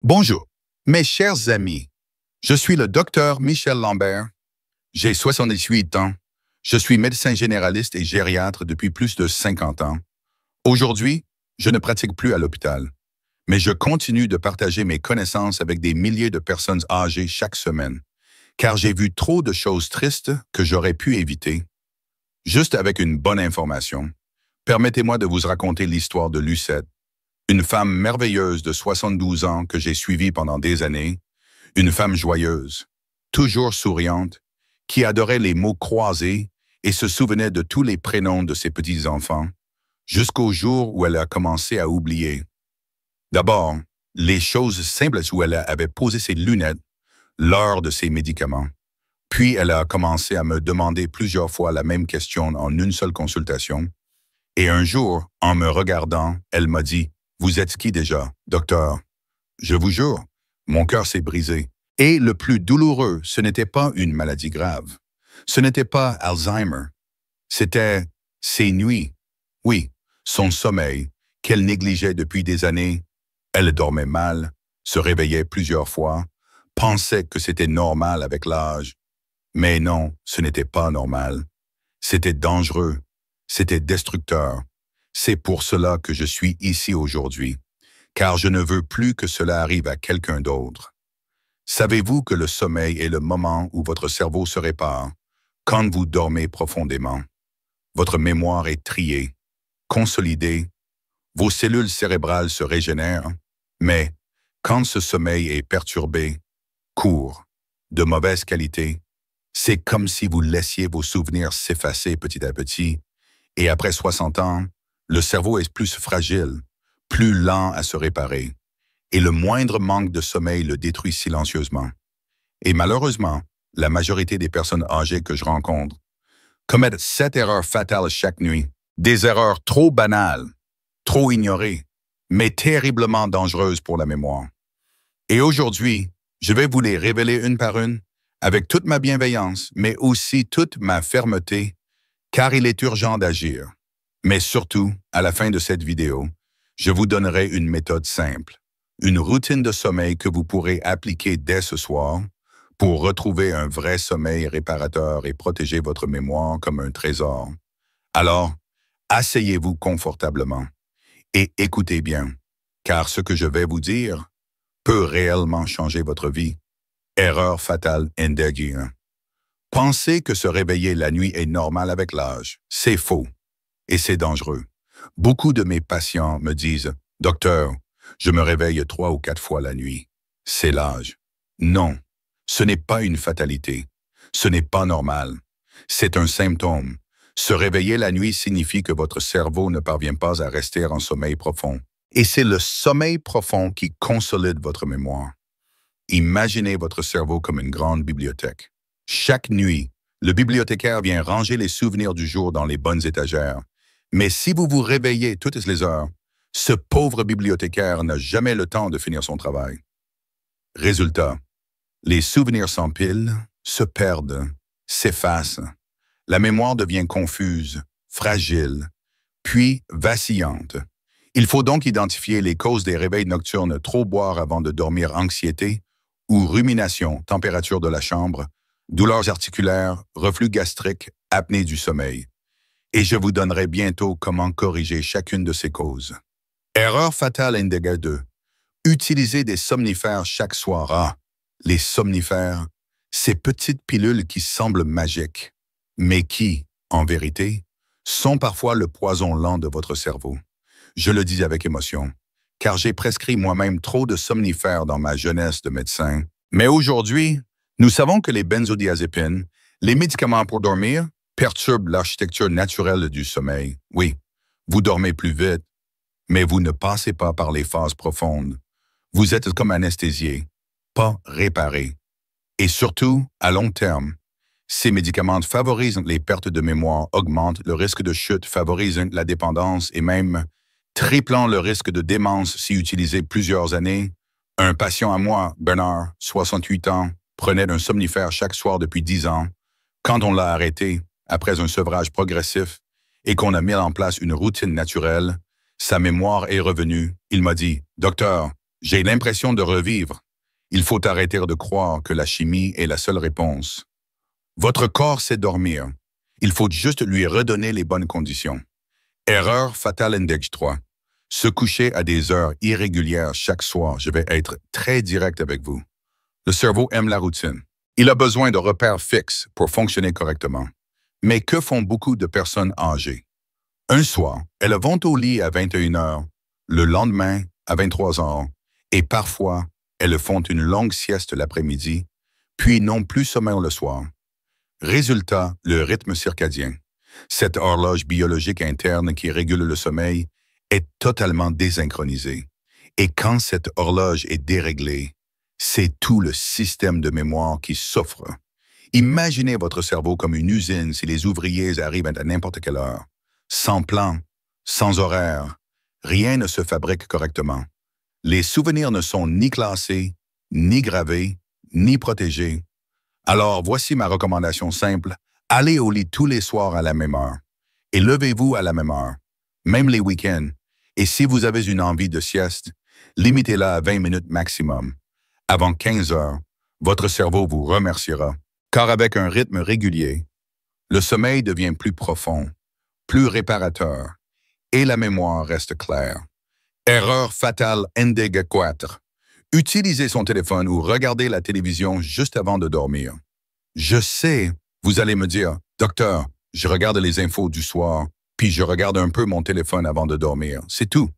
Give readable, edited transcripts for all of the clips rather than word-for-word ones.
Bonjour, mes chers amis. Je suis le docteur Michel Lambert. J'ai 78 ans. Je suis médecin généraliste et gériatre depuis plus de 50 ans. Aujourd'hui, je ne pratique plus à l'hôpital, mais je continue de partager mes connaissances avec des milliers de personnes âgées chaque semaine, car j'ai vu trop de choses tristes que j'aurais pu éviter. Juste avec une bonne information, permettez-moi de vous raconter l'histoire de Lucette, une femme merveilleuse de 72 ans que j'ai suivie pendant des années, une femme joyeuse, toujours souriante, qui adorait les mots croisés et se souvenait de tous les prénoms de ses petits-enfants, jusqu'au jour où elle a commencé à oublier. D'abord, les choses simples où elle avait posé ses lunettes, l'heure de ses médicaments. Puis elle a commencé à me demander plusieurs fois la même question en une seule consultation. Et un jour, en me regardant, elle m'a dit « Vous êtes qui déjà, docteur? » Je vous jure, mon cœur s'est brisé. Et le plus douloureux, ce n'était pas une maladie grave. Ce n'était pas Alzheimer. C'était ses nuits. Oui, son sommeil, qu'elle négligeait depuis des années. Elle dormait mal, se réveillait plusieurs fois, pensait que c'était normal avec l'âge. Mais non, ce n'était pas normal. C'était dangereux. C'était destructeur. C'est pour cela que je suis ici aujourd'hui, car je ne veux plus que cela arrive à quelqu'un d'autre. Savez-vous que le sommeil est le moment où votre cerveau se répare, quand vous dormez profondément? Votre mémoire est triée, consolidée, vos cellules cérébrales se régénèrent, mais quand ce sommeil est perturbé, court, de mauvaise qualité, c'est comme si vous laissiez vos souvenirs s'effacer petit à petit, et après 60 ans, le cerveau est plus fragile, plus lent à se réparer, et le moindre manque de sommeil le détruit silencieusement. Et malheureusement, la majorité des personnes âgées que je rencontre commettent 7 erreurs fatales chaque nuit, des erreurs trop banales, trop ignorées, mais terriblement dangereuses pour la mémoire. Et aujourd'hui, je vais vous les révéler une par une, avec toute ma bienveillance, mais aussi toute ma fermeté, car il est urgent d'agir. Mais surtout, à la fin de cette vidéo, je vous donnerai une méthode simple, une routine de sommeil que vous pourrez appliquer dès ce soir pour retrouver un vrai sommeil réparateur et protéger votre mémoire comme un trésor. Alors, asseyez-vous confortablement et écoutez bien, car ce que je vais vous dire peut réellement changer votre vie. Erreur fatale Indegi 1. Pensez que se réveiller la nuit est normal avec l'âge. C'est faux et c'est dangereux. Beaucoup de mes patients me disent « Docteur, je me réveille 3 ou 4 fois la nuit. C'est l'âge. » Non, ce n'est pas une fatalité. Ce n'est pas normal. C'est un symptôme. Se réveiller la nuit signifie que votre cerveau ne parvient pas à rester en sommeil profond. Et c'est le sommeil profond qui consolide votre mémoire. Imaginez votre cerveau comme une grande bibliothèque. Chaque nuit, le bibliothécaire vient ranger les souvenirs du jour dans les bonnes étagères. Mais si vous vous réveillez toutes les heures, ce pauvre bibliothécaire n'a jamais le temps de finir son travail. Résultat, les souvenirs s'empilent, se perdent, s'effacent. La mémoire devient confuse, fragile, puis vacillante. Il faut donc identifier les causes des réveils nocturnes, trop boire avant de dormir, anxiété ou rumination, température de la chambre, douleurs articulaires, reflux gastrique, apnée du sommeil. Et je vous donnerai bientôt comment corriger chacune de ces causes. Erreur fatale Indega 2. Utilisez des somnifères chaque soir. Ah, les somnifères, ces petites pilules qui semblent magiques, mais qui, en vérité, sont parfois le poison lent de votre cerveau. Je le dis avec émotion, car j'ai prescrit moi-même trop de somnifères dans ma jeunesse de médecin. Mais aujourd'hui, nous savons que les benzodiazépines, les médicaments pour dormir, perturbent l'architecture naturelle du sommeil. Oui, vous dormez plus vite, mais vous ne passez pas par les phases profondes. Vous êtes comme anesthésié, pas réparé. Et surtout, à long terme, ces médicaments favorisent les pertes de mémoire, augmentent le risque de chute, favorisent la dépendance et même triplant le risque de démence si utilisé plusieurs années. Un patient à moi, Bernard, 68 ans, prenait un somnifère chaque soir depuis 10 ans. Quand on l'a arrêté, après un sevrage progressif, et qu'on a mis en place une routine naturelle, sa mémoire est revenue. Il m'a dit « Docteur, J'ai l'impression de revivre. Il faut arrêter de croire que la chimie est la seule réponse. Votre corps sait dormir. Il faut juste lui redonner les bonnes conditions. Erreur fatale index 3. Se coucher à des heures irrégulières chaque soir. Je vais être très direct avec vous. Le cerveau aime la routine. Il a besoin de repères fixes pour fonctionner correctement. Mais que font beaucoup de personnes âgées? Un soir, elles vont au lit à 21 heures, le lendemain à 23 heures, et parfois, elles font une longue sieste l'après-midi, puis n'ont plus sommeil le soir. Résultat, le rythme circadien. Cette horloge biologique interne qui régule le sommeil est totalement désynchronisée. Et quand cette horloge est déréglée, c'est tout le système de mémoire qui souffre. Imaginez votre cerveau comme une usine si les ouvriers arrivent à n'importe quelle heure. Sans plan, sans horaire, rien ne se fabrique correctement. Les souvenirs ne sont ni classés, ni gravés, ni protégés. Alors, voici ma recommandation simple. Allez au lit tous les soirs à la même heure. Et levez-vous à la même heure, même les week-ends. Et si vous avez une envie de sieste, limitez-la à 20 minutes maximum. Avant 15 heures, votre cerveau vous remerciera. Car avec un rythme régulier, le sommeil devient plus profond, plus réparateur, et la mémoire reste claire. Erreur fatale index 4. Utilisez son téléphone ou regardez la télévision juste avant de dormir. Je sais, vous allez me dire, docteur, je regarde les infos du soir, puis je regarde un peu mon téléphone avant de dormir. C'est tout.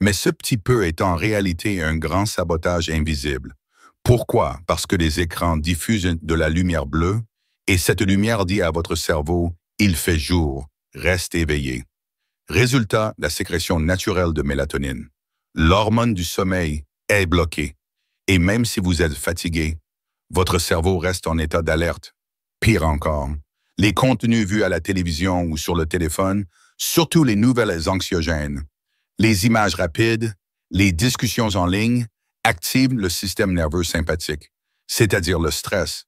Mais ce petit peu est en réalité un grand sabotage invisible. Pourquoi? Parce que les écrans diffusent de la lumière bleue et cette lumière dit à votre cerveau « il fait jour, reste éveillé ». Résultat, la sécrétion naturelle de mélatonine. L'hormone du sommeil est bloquée. Et même si vous êtes fatigué, votre cerveau reste en état d'alerte. Pire encore, les contenus vus à la télévision ou sur le téléphone, surtout les nouvelles anxiogènes, les images rapides, les discussions en ligne, activent le système nerveux sympathique, c'est-à-dire le stress.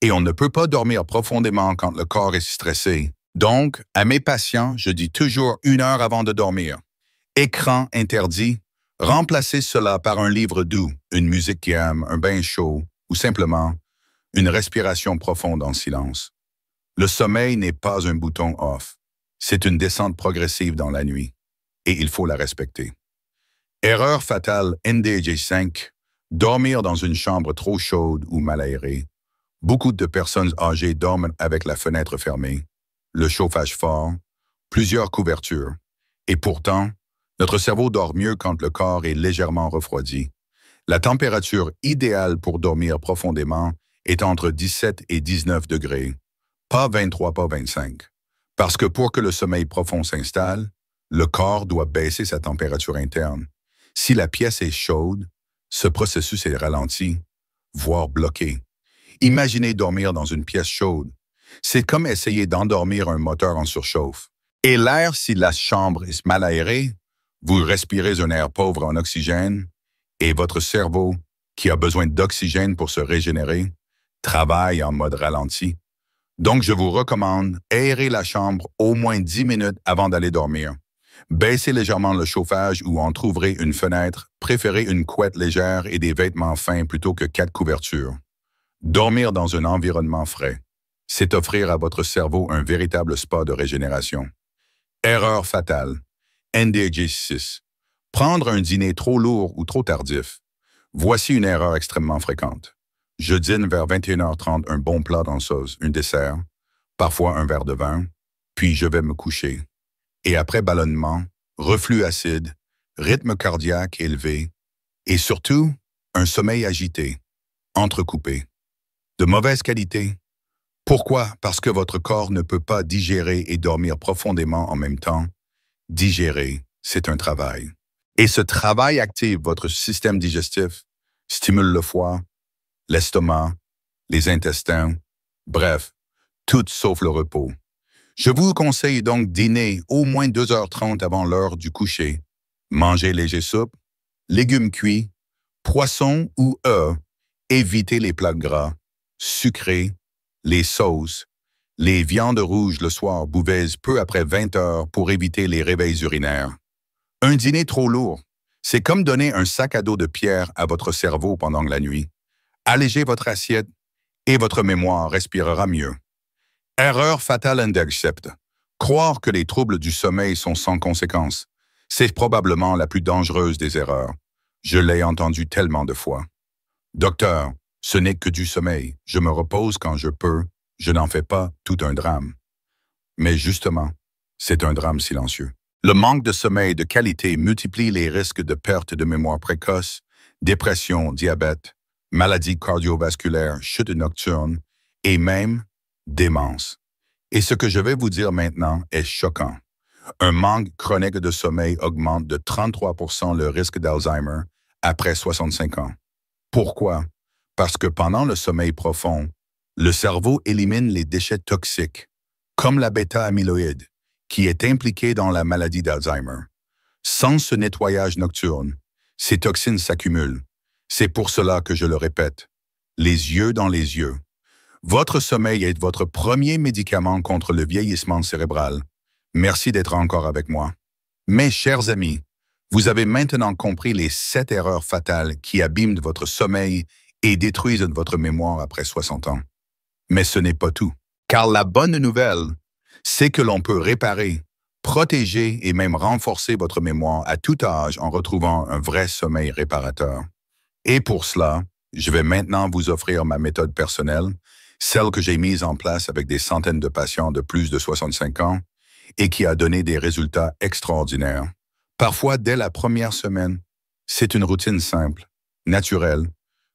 Et on ne peut pas dormir profondément quand le corps est stressé. Donc, à mes patients, je dis toujours 1 heure avant de dormir. Écran interdit, remplacez cela par un livre doux, une musique calme, un bain chaud ou simplement une respiration profonde en silence. Le sommeil n'est pas un bouton off. C'est une descente progressive dans la nuit. Et il faut la respecter. Erreur fatale NDJ5, dormir dans une chambre trop chaude ou mal aérée. Beaucoup de personnes âgées dorment avec la fenêtre fermée, le chauffage fort, plusieurs couvertures. Et pourtant, notre cerveau dort mieux quand le corps est légèrement refroidi. La température idéale pour dormir profondément est entre 17 et 19 degrés, pas 23, pas 25. Parce que pour que le sommeil profond s'installe, le corps doit baisser sa température interne. Si la pièce est chaude, ce processus est ralenti, voire bloqué. Imaginez dormir dans une pièce chaude. C'est comme essayer d'endormir un moteur en surchauffe. Et l'air, si la chambre est mal aérée, vous respirez un air pauvre en oxygène et votre cerveau, qui a besoin d'oxygène pour se régénérer, travaille en mode ralenti. Donc, je vous recommande aérer la chambre au moins 10 minutes avant d'aller dormir. Baissez légèrement le chauffage ou entrouvrez une fenêtre, préférez une couette légère et des vêtements fins plutôt que 4 couvertures. Dormir dans un environnement frais, c'est offrir à votre cerveau un véritable spa de régénération. Erreur fatale. NDJ6. Prendre un dîner trop lourd ou trop tardif. Voici une erreur extrêmement fréquente. Je dîne vers 21h30 un bon plat dans sauce, un dessert, parfois un verre de vin, puis je vais me coucher. Et après ballonnement, reflux acide, rythme cardiaque élevé et surtout un sommeil agité, entrecoupé. De mauvaise qualité. Pourquoi? Parce que votre corps ne peut pas digérer et dormir profondément en même temps. Digérer, c'est un travail. Et ce travail active votre système digestif, stimule le foie, l'estomac, les intestins, bref, tout sauf le repos. Je vous conseille donc dîner au moins 2h30 avant l'heure du coucher. Mangez léger soupe, légumes cuits, poissons ou œufs. Évitez les plats gras, sucrés, les sauces, les viandes rouges le soir. Buvez peu après 20 heures pour éviter les réveils urinaires. Un dîner trop lourd, C'est comme donner un sac à dos de pierre à votre cerveau pendant la nuit. Allégez votre assiette et votre mémoire respirera mieux. Erreur fatale intercept. Croire que les troubles du sommeil sont sans conséquence. C'est probablement la plus dangereuse des erreurs. Je l'ai entendu tellement de fois. Docteur, ce n'est que du sommeil. Je me repose quand je peux. Je n'en fais pas tout un drame. Mais justement, c'est un drame silencieux. Le manque de sommeil de qualité multiplie les risques de perte de mémoire précoce, dépression, diabète, maladies cardiovasculaires, chute nocturne et même démence. Et ce que je vais vous dire maintenant est choquant. Un manque chronique de sommeil augmente de 33% le risque d'Alzheimer après 65 ans. Pourquoi? Parce que pendant le sommeil profond, le cerveau élimine les déchets toxiques, comme la bêta-amyloïde, qui est impliquée dans la maladie d'Alzheimer. Sans ce nettoyage nocturne, ces toxines s'accumulent. C'est pour cela que je le répète, les yeux dans les yeux. Votre sommeil est votre premier médicament contre le vieillissement cérébral. Merci d'être encore avec moi. Mes chers amis, vous avez maintenant compris les 7 erreurs fatales qui abîment votre sommeil et détruisent votre mémoire après 60 ans. Mais ce n'est pas tout. Car la bonne nouvelle, c'est que l'on peut réparer, protéger et même renforcer votre mémoire à tout âge en retrouvant un vrai sommeil réparateur. Et pour cela, je vais maintenant vous offrir ma méthode personnelle, celle que j'ai mise en place avec des centaines de patients de plus de 65 ans et qui a donné des résultats extraordinaires. Parfois, dès la première semaine, c'est une routine simple, naturelle,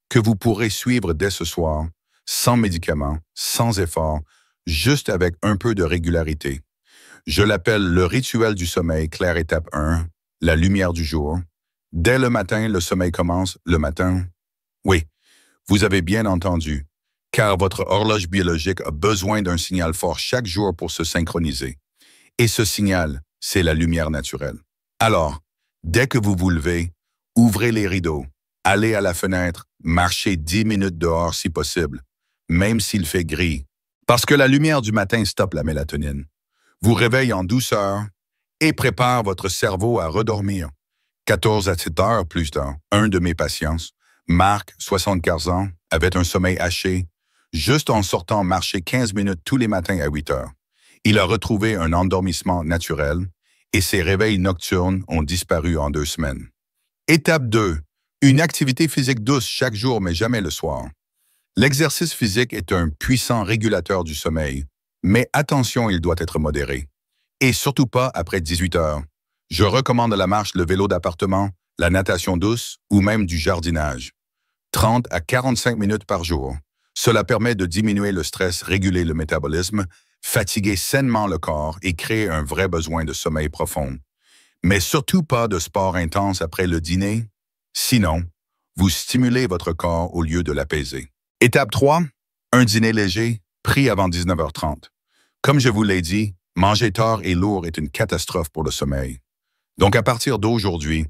que vous pourrez suivre dès ce soir, sans médicaments, sans effort, juste avec un peu de régularité. Je l'appelle le rituel du sommeil, clair étape 1, la lumière du jour. Dès le matin, le sommeil commence le matin. Oui, vous avez bien entendu, car votre horloge biologique a besoin d'un signal fort chaque jour pour se synchroniser. Et ce signal, c'est la lumière naturelle. Alors, dès que vous vous levez, ouvrez les rideaux, allez à la fenêtre, marchez 10 minutes dehors si possible, même s'il fait gris, parce que la lumière du matin stoppe la mélatonine, vous réveille en douceur et prépare votre cerveau à redormir. 14 à 7 heures plus tard, un de mes patients, Marc, 75 ans, avait un sommeil haché, juste en sortant marcher 15 minutes tous les matins à 8 heures. Il a retrouvé un endormissement naturel et ses réveils nocturnes ont disparu en 2 semaines. Étape 2. Une activité physique douce chaque jour, mais jamais le soir. L'exercice physique est un puissant régulateur du sommeil, mais attention, il doit être modéré. Et surtout pas après 18 heures. Je recommande la marche, le vélo d'appartement, la natation douce ou même du jardinage. 30 à 45 minutes par jour. Cela permet de diminuer le stress, réguler le métabolisme, fatiguer sainement le corps et créer un vrai besoin de sommeil profond. Mais surtout pas de sport intense après le dîner. Sinon, vous stimulez votre corps au lieu de l'apaiser. Étape 3. Un dîner léger, pris avant 19h30. Comme je vous l'ai dit, manger tard et lourd est une catastrophe pour le sommeil. Donc à partir d'aujourd'hui,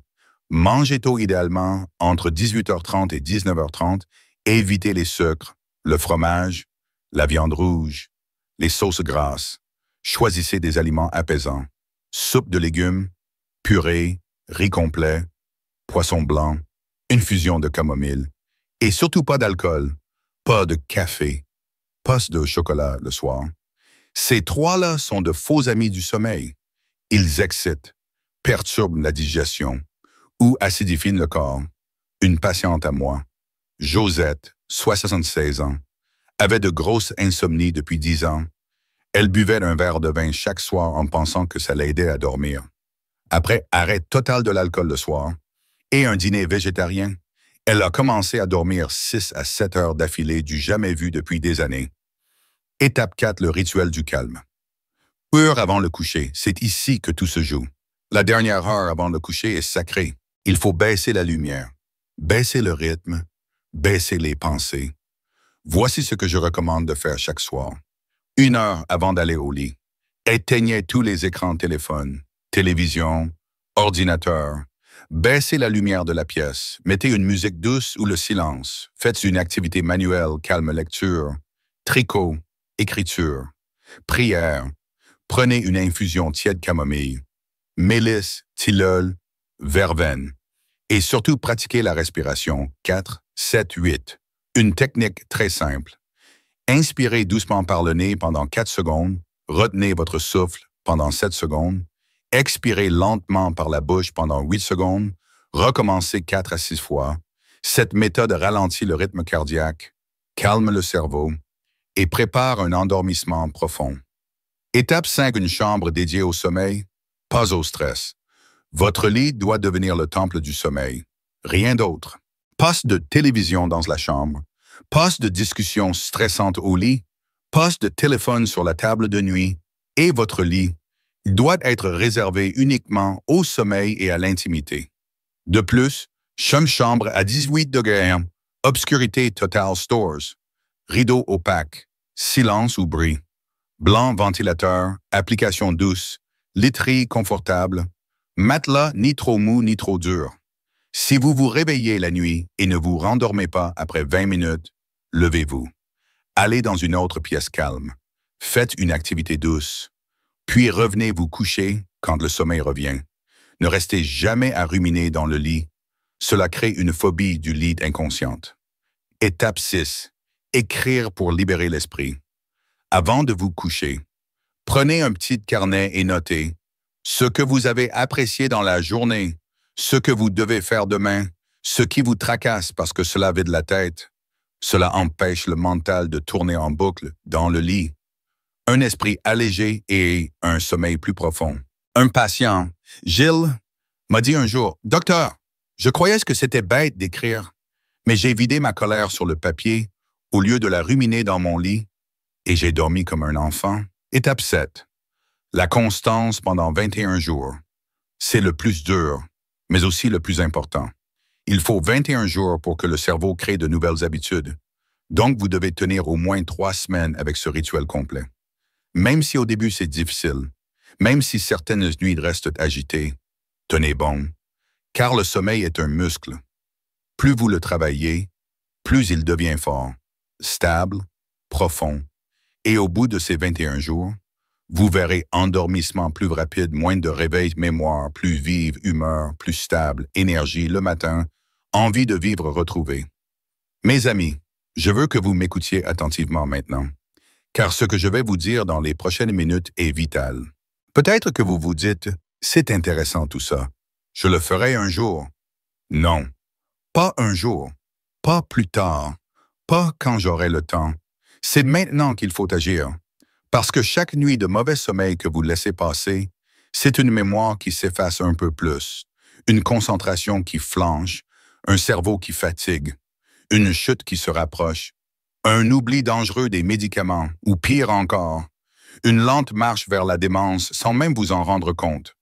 mangez tôt idéalement entre 18h30 et 19h30, évitez les sucres, le fromage, la viande rouge, les sauces grasses. Choisissez des aliments apaisants. Soupe de légumes, purée, riz complet, poisson blanc, une fusion de camomille. Et surtout pas d'alcool, pas de café, pas de chocolat le soir. Ces 3-là sont de faux amis du sommeil. Ils excitent, perturbent la digestion ou acidifient le corps. Une patiente à moi, Josette, 76 ans, avait de grosses insomnies depuis 10 ans. Elle buvait un verre de vin chaque soir en pensant que ça l'aidait à dormir. Après arrêt total de l'alcool le soir et un dîner végétarien, elle a commencé à dormir 6 à 7 heures d'affilée du jamais vu depuis des années. Étape 4, le rituel du calme. Heure avant le coucher, c'est ici que tout se joue. La dernière heure avant le coucher est sacrée. Il faut baisser la lumière, baisser le rythme, baisser les pensées. Voici ce que je recommande de faire chaque soir. 1 heure avant d'aller au lit, éteignez tous les écrans de téléphone, télévision, ordinateur. Baissez la lumière de la pièce, mettez une musique douce ou le silence. Faites une activité manuelle, calme lecture, tricot, écriture, prière. Prenez une infusion tiède camomille, mélisse, tilleul, verveine. Et surtout, pratiquez la respiration 4, 7, 8. Une technique très simple. Inspirez doucement par le nez pendant 4 secondes. Retenez votre souffle pendant 7 secondes. Expirez lentement par la bouche pendant 8 secondes. Recommencez 4 à 6 fois. Cette méthode ralentit le rythme cardiaque, calme le cerveau et prépare un endormissement profond. Étape 5, une chambre dédiée au sommeil, pas au stress. Votre lit doit devenir le temple du sommeil. Rien d'autre. Poste de télévision dans la chambre, poste de discussion stressante au lit, poste de téléphone sur la table de nuit et votre lit doit être réservé uniquement au sommeil et à l'intimité. De plus, chambre à 18 degrés, obscurité totale stores, rideau opaque, silence ou bruit, blanc ventilateur, application douce, literie confortable, matelas ni trop mou ni trop dur. Si vous vous réveillez la nuit et ne vous rendormez pas après 20 minutes, levez-vous. Allez dans une autre pièce calme. Faites une activité douce. Puis revenez vous coucher quand le sommeil revient. Ne restez jamais à ruminer dans le lit. Cela crée une phobie du lit inconsciente. Étape 6. Écrire pour libérer l'esprit. Avant de vous coucher, prenez un petit carnet et notez ce que vous avez apprécié dans la journée, ce que vous devez faire demain, ce qui vous tracasse parce que cela vide la tête. Cela empêche le mental de tourner en boucle dans le lit. Un esprit allégé et un sommeil plus profond. Un patient, Gilles, m'a dit un jour, « Docteur, je croyais que c'était bête d'écrire, mais j'ai vidé ma colère sur le papier au lieu de la ruminer dans mon lit et j'ai dormi comme un enfant. » Étape 7. La constance pendant 21 jours. C'est le plus dur, mais aussi le plus important. Il faut 21 jours pour que le cerveau crée de nouvelles habitudes. Donc, vous devez tenir au moins 3 semaines avec ce rituel complet. Même si au début c'est difficile, même si certaines nuits restent agitées, tenez bon, car le sommeil est un muscle. Plus vous le travaillez, plus il devient fort, stable, profond. Et au bout de ces 21 jours, vous verrez endormissement plus rapide, moins de réveil mémoire, plus vive, humeur, plus stable, énergie le matin, envie de vivre retrouvée. Mes amis, je veux que vous m'écoutiez attentivement maintenant, car ce que je vais vous dire dans les prochaines minutes est vital. Peut-être que vous vous dites, c'est intéressant tout ça, je le ferai un jour. Non, pas un jour, pas plus tard, pas quand j'aurai le temps. C'est maintenant qu'il faut agir. Parce que chaque nuit de mauvais sommeil que vous laissez passer, c'est une mémoire qui s'efface un peu plus, une concentration qui flanche, un cerveau qui fatigue, une chute qui se rapproche, un oubli dangereux des médicaments, ou pire encore, une lente marche vers la démence sans même vous en rendre compte.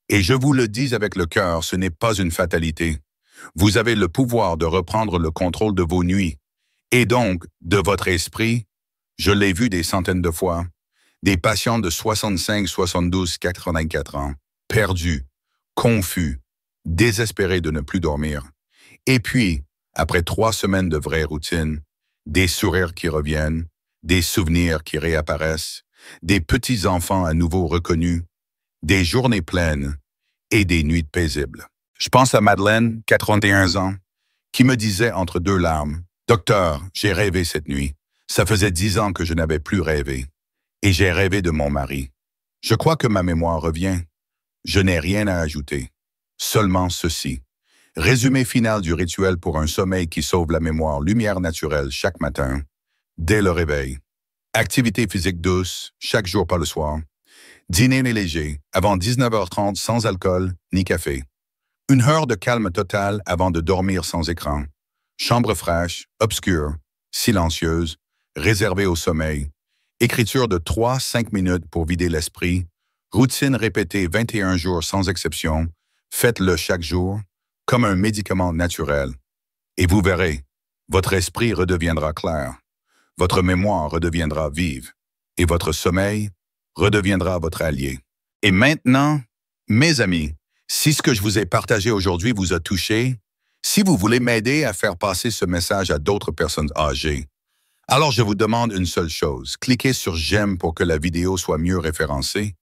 Et je vous le dis avec le cœur, ce n'est pas une fatalité. Vous avez le pouvoir de reprendre le contrôle de vos nuits, et donc de votre esprit. Je l'ai vu des centaines de fois. Des patients de 65, 72, 84 ans, perdus, confus, désespérés de ne plus dormir. Et puis, après 3 semaines de vraie routine, des sourires qui reviennent, des souvenirs qui réapparaissent, des petits-enfants à nouveau reconnus, des journées pleines et des nuits paisibles. Je pense à Madeleine, 81 ans, qui me disait entre 2 larmes, « Docteur, j'ai rêvé cette nuit. Ça faisait 10 ans que je n'avais plus rêvé. Et j'ai rêvé de mon mari. Je crois que ma mémoire revient. Je n'ai rien à ajouter. Seulement ceci. Résumé final du rituel pour un sommeil qui sauve la mémoire, lumière naturelle chaque matin, dès le réveil. Activité physique douce, chaque jour pas le soir. Dîner léger, avant 19h30 sans alcool ni café. 1 heure de calme total avant de dormir sans écran. Chambre fraîche, obscure, silencieuse, réservée au sommeil. Écriture de 3-5 minutes pour vider l'esprit. Routine répétée 21 jours sans exception. Faites-le chaque jour, comme un médicament naturel. Et vous verrez, votre esprit redeviendra clair. Votre mémoire redeviendra vive. Et votre sommeil redeviendra votre allié. Et maintenant, mes amis, si ce que je vous ai partagé aujourd'hui vous a touché, si vous voulez m'aider à faire passer ce message à d'autres personnes âgées, alors je vous demande une seule chose, cliquez sur j'aime pour que la vidéo soit mieux référencée,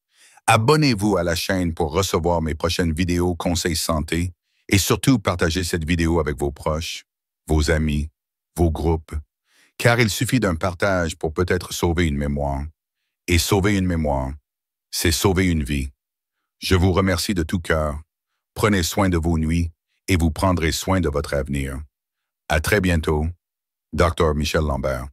abonnez-vous à la chaîne pour recevoir mes prochaines vidéos conseils santé Et surtout, partagez cette vidéo avec vos proches, vos amis, vos groupes, car il suffit d'un partage pour peut-être sauver une mémoire. Et sauver une mémoire, c'est sauver une vie. Je vous remercie de tout cœur. Prenez soin de vos nuits et vous prendrez soin de votre avenir. À très bientôt, Dr. Michel Lambert.